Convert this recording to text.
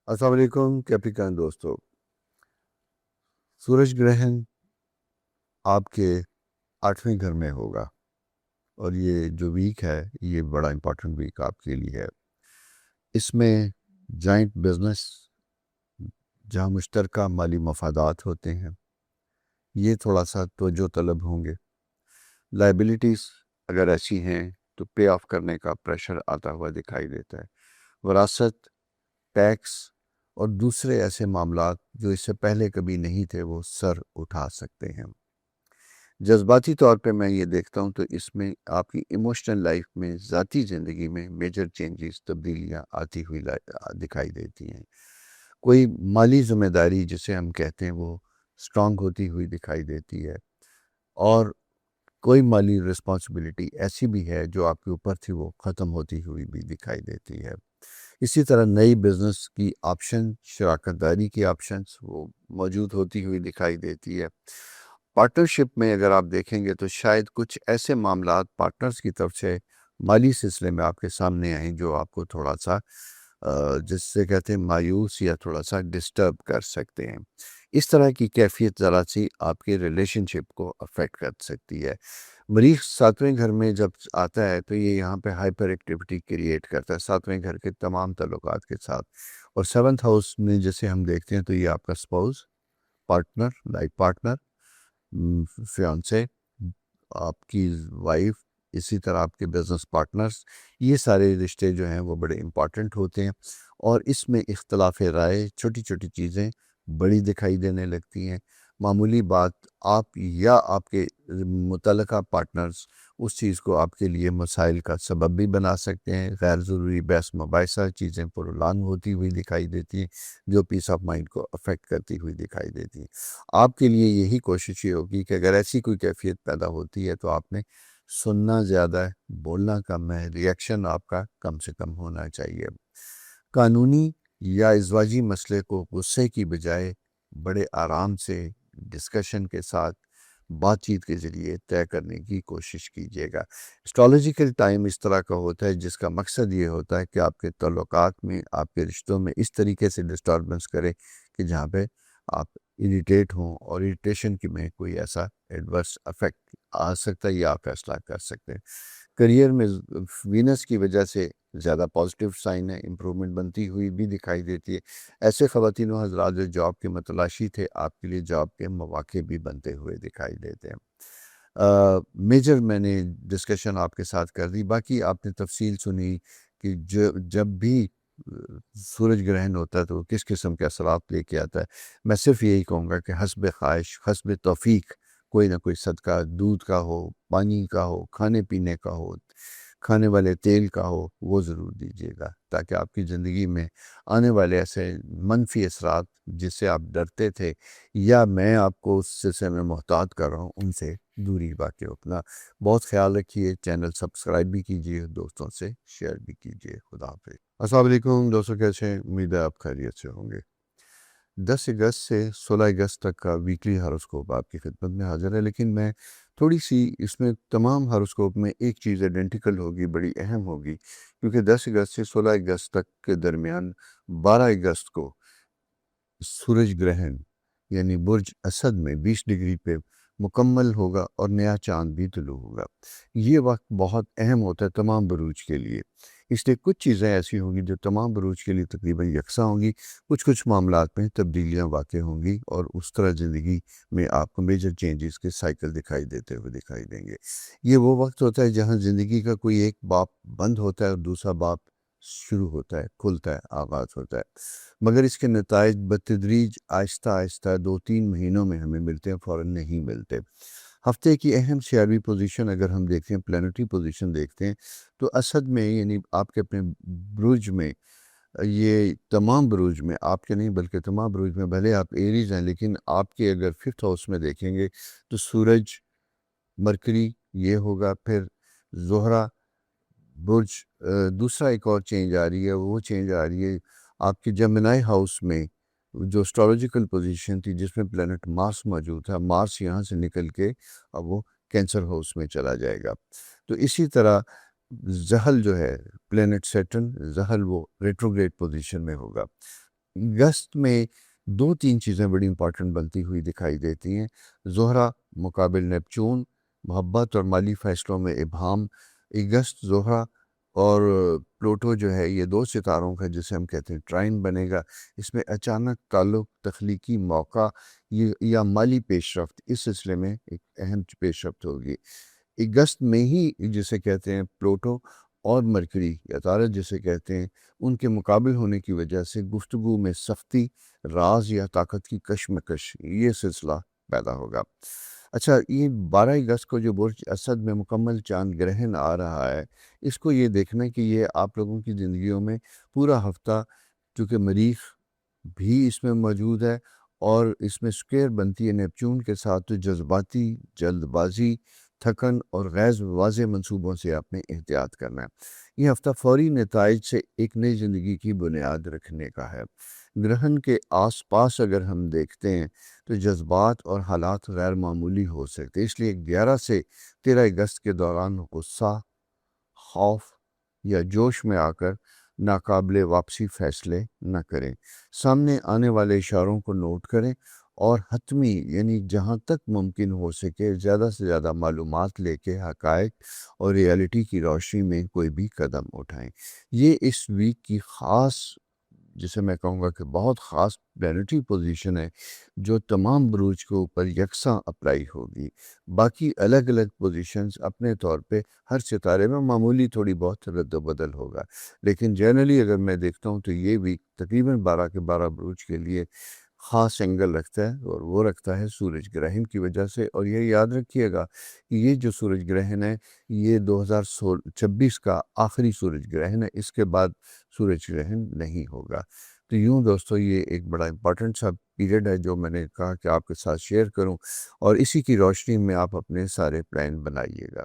السلام علیکم کیپریکان دوستو، سورج گرہن آپ کے 8ویں گھر میں ہوگا اور یہ جو ویک ہے یہ بڑا امپورٹنٹ ویک آپ کے لیے ہے۔ اس میں جوائنٹ بزنس جہاں مشترکہ مالی مفادات ہوتے ہیں یہ تھوڑا سا توجہ طلب ہوں گے۔ لائبلٹیز اگر ایسی ہیں تو پے آف کرنے کا پریشر آتا ہوا دکھائی دیتا ہے۔ وراثت، ٹیکس اور دوسرے ایسے معاملات جو اس سے پہلے کبھی نہیں تھے وہ سر اٹھا سکتے ہیں۔ جذباتی طور پہ میں یہ دیکھتا ہوں تو اس میں آپ کی ایموشنل لائف میں، ذاتی زندگی میں میجر چینجز، تبدیلیاں آتی ہوئی دکھائی دیتی ہیں۔ کوئی مالی ذمہ داری جسے ہم کہتے ہیں وہ سٹرونگ ہوتی ہوئی دکھائی دیتی ہے، اور کوئی مالی رسپانسبلٹی ایسی بھی ہے جو آپ کے اوپر تھی وہ ختم ہوتی ہوئی بھی دکھائی دیتی ہے۔ اسی طرح نئی بزنس کی آپشن، شراکت داری کی آپشنز وہ موجود ہوتی ہوئی دکھائی دیتی ہے۔ پارٹنرشپ میں اگر آپ دیکھیں گے تو شاید کچھ ایسے معاملات پارٹنرز کی طرف سے مالی سلسلے میں آپ کے سامنے آئیں جو آپ کو تھوڑا سا جس سے کہتے ہیں مایوس یا تھوڑا سا ڈسٹرب کر سکتے ہیں۔ اس طرح کی کیفیت ذرا سی آپ کے ریلیشن شپ کو افیکٹ کر سکتی ہے۔ مریخ 7ویں گھر میں جب آتا ہے تو یہ یہاں پہ ہائپر ایکٹیویٹی کریٹ کرتا ہے 7ویں گھر کے تمام تعلقات کے ساتھ، اور 7th ہاؤس میں جیسے ہم دیکھتے ہیں تو یہ آپ کا spouse, partner, life partner, fiance, آپ کی وائف، اسی طرح آپ کے بزنس پارٹنرز، یہ سارے رشتے جو ہیں وہ بڑے امپورٹنٹ ہوتے ہیں، اور اس میں اختلاف رائے، چھوٹی چھوٹی چیزیں بڑی دکھائی دینے لگتی ہیں۔ معمولی بات آپ یا آپ کے متعلقہ پارٹنرز اس چیز کو آپ کے لیے مسائل کا سبب بھی بنا سکتے ہیں۔ غیر ضروری بحث مباحثہ چیزیں پرولانگ ہوتی ہوئی دکھائی دیتی ہیں جو پیس آف مائنڈ کو افیکٹ کرتی ہوئی دکھائی دیتی ہیں۔ آپ کے لیے یہی کوشش یہ ہوگی کہ اگر ایسی کوئی کیفیت پیدا ہوتی ہے تو آپ نے سننا زیادہ ہے، بولنا کم ہے، ریئیکشن آپ کا کم سے کم ہونا چاہیے۔ قانونی یا ازواجی مسئلے کو غصے کی بجائے بڑے آرام سے ڈسکشن کے ساتھ بات چیت کے ذریعے طے کرنے کی کوشش کیجیے گا۔ اسٹرالوجیکل ٹائم اس طرح کا ہوتا ہے جس کا مقصد یہ ہوتا ہے کہ آپ کے تعلقات میں، آپ کے رشتوں میں اس طریقے سے ڈسٹربنس کرے کہ جہاں پہ آپ اریٹیٹ ہوں، اور اریٹیشن کی میں کوئی ایسا ایڈورس افیکٹ آ سکتا ہے یا آپ فیصلہ کر سکتے ہیں۔ کریئر میں وینس کی وجہ سے زیادہ پازیٹیو سائن ہے، امپرومنٹ بنتی ہوئی بھی دکھائی دیتی ہے۔ ایسے خواتین و حضرات جو جاب کے متلاشی تھے آپ کے لیے جاب کے مواقع بھی بنتے ہوئے دکھائی دیتے ہیں۔ میجر میں نے ڈسکشن آپ کے ساتھ کر دی، باقی آپ نے تفصیل سنی کہ جب بھی سورج گرہن ہوتا ہے تو کس قسم کے اثرات لے کے آتا ہے۔ میں صرف یہی کہوں گا کہ حسب خواہش، حسب توفیق کوئی نہ کوئی صدقہ، دودھ کا ہو، پانی کا ہو، کھانے پینے کا ہو، کھانے والے تیل کا ہو، وہ ضرور دیجیے گا تاکہ آپ کی زندگی میں آنے والے ایسے منفی اثرات جس سے آپ ڈرتے تھے یا میں آپ کو اس سلسلے میں محتاط کر رہا ہوں ان سے دوری واقع ہو۔ اپنا بہت خیال رکھیے، چینل سبسکرائب بھی کیجیے، دوستوں سے شیئر بھی کیجیے۔ خدا حافظ۔ السلام علیکم دوستوں، کیسے ہیں؟ امید ہے آپ خیریت سے ہوں گے۔ 10 اگست سے 16 اگست تک کا ویکلی ہاروسکوپ آپ کی خدمت میں حاضر ہے، لیکن میں تھوڑی سی اس میں تمام ہاروسکوپ میں ایک چیز آئیڈینٹیکل ہوگی، بڑی اہم ہوگی، کیونکہ 10 اگست سے 16 اگست تک کے درمیان 12 اگست کو سورج گرہن یعنی برج اسد میں 20 ڈگری پہ مکمل ہوگا اور نیا چاند بھی طلوع ہوگا۔ یہ وقت بہت اہم ہوتا ہے تمام بروج کے لیے، اس لیے کچھ چیزیں ایسی ہوں گی جو تمام بروج کے لیے تقریباً یکساں ہوں گی، کچھ معاملات میں تبدیلیاں واقع ہوں گی، اور اس طرح زندگی میں آپ کو میجر چینجز کے سائیکل دکھائی دیتے ہوئے دکھائی دیں گے۔ یہ وہ وقت ہوتا ہے جہاں زندگی کا کوئی ایک باب بند ہوتا ہے اور دوسرا باب شروع ہوتا ہے، کھلتا ہے، آغاز ہوتا ہے، مگر اس کے نتائج بتدریج آہستہ آہستہ 2-3 مہینوں میں ہمیں ملتے ہیں، فوراً نہیں ملتے۔ ہفتے کی اہم سیاروی پوزیشن اگر ہم دیکھتے ہیں، پلانٹری پوزیشن دیکھتے ہیں، تو اسد میں یعنی آپ کے اپنے برج میں، یہ تمام بروج میں آپ کے نہیں بلکہ تمام بروج میں، بھلے آپ ایریز ہیں لیکن آپ کے اگر 5th ہاؤس میں دیکھیں گے تو سورج، مرکری یہ ہوگا، پھر زہرہ، برج دوسرا ایک اور چینج آ رہی ہے، وہ چینج آ رہی ہے آپ کی جیمنائی ہاؤس میں، جو اسٹرالوجیکل پوزیشن تھی جس میں پلانٹ مارس موجود تھا، مارس یہاں سے نکل کے اب وہ کینسر ہاؤس میں چلا جائے گا۔ تو اسی طرح زحل جو ہے پلانٹ سیٹرن، زحل وہ ریٹروگریڈ پوزیشن میں ہوگا۔ اگست میں دو تین چیزیں بڑی امپورٹنٹ بنتی ہوئی دکھائی دیتی ہیں۔ زہرہ مقابل نیپچون، محبت اور مالی فیصلوں میں ابہام۔ اگست زہرہ اور پلوٹو جو ہے یہ دو ستاروں کا جسے ہم کہتے ہیں ٹرائن بنے گا۔ اس میں اچانک تعلق، تخلیقی موقع یا مالی پیش رفت، اس سلسلے میں ایک اہم پیش رفت ہوگی۔ اگست میں ہی جسے کہتے ہیں پلوٹو اور مرکری یا عطارد جسے کہتے ہیں، ان کے مقابل ہونے کی وجہ سے گفتگو میں سختی، راز یا طاقت کی کشمکش، یہ سلسلہ پیدا ہوگا۔ اچھا، یہ 12 اگست کو جو برج اسد میں مکمل چاند گرہن آ رہا ہے، اس کو یہ دیکھنا ہے کہ یہ آپ لوگوں کی زندگیوں میں پورا ہفتہ، چونکہ مریخ بھی اس میں موجود ہے اور اس میں سکوئر بنتی ہے نیپچون کے ساتھ، تو جذباتی، جلد بازی، تھکن اور غیر واضح منصوبوں سے آپ نے احتیاط کرنا ہے۔ یہ ہفتہ فوری نتائج سے ایک نئی زندگی کی بنیاد رکھنے کا ہے۔ گرہن کے آس پاس اگر ہم دیکھتے ہیں تو جذبات اور حالات غیر معمولی ہو سکتے، اس لیے 11 سے 13 اگست کے دوران غصہ، خوف یا جوش میں آ کر ناقابل واپسی فیصلے نہ کریں۔ سامنے آنے والے اشاروں کو نوٹ کریں اور حتمی، یعنی جہاں تک ممکن ہو سکے زیادہ سے زیادہ معلومات لے کے حقائق اور ریالٹی کی روشنی میں کوئی بھی قدم اٹھائیں۔ یہ اس ویک کی خاص، جسے میں کہوں گا کہ بہت خاص پلانٹری پوزیشن ہے جو تمام بروج کے اوپر یکساں اپلائی ہوگی۔ باقی الگ الگ پوزیشنز اپنے طور پہ ہر ستارے میں معمولی تھوڑی بہت رد و بدل ہوگا، لیکن جنرلی اگر میں دیکھتا ہوں تو یہ ویک تقریباً 12 کے 12 بروج کے لیے خاص اینگل رکھتا ہے، اور وہ رکھتا ہے سورج گرہن کی وجہ سے۔ اور یہ یاد رکھیے گا کہ یہ جو سورج گرہن ہے یہ 2026 کا آخری سورج گرہن ہے، اس کے بعد سورج گرہن نہیں ہوگا۔ تو یوں دوستو، یہ ایک بڑا امپورٹنٹ سا پیریڈ ہے جو میں نے کہا کہ آپ کے ساتھ شیئر کروں، اور اسی کی روشنی میں آپ اپنے سارے پلان بنائیے گا۔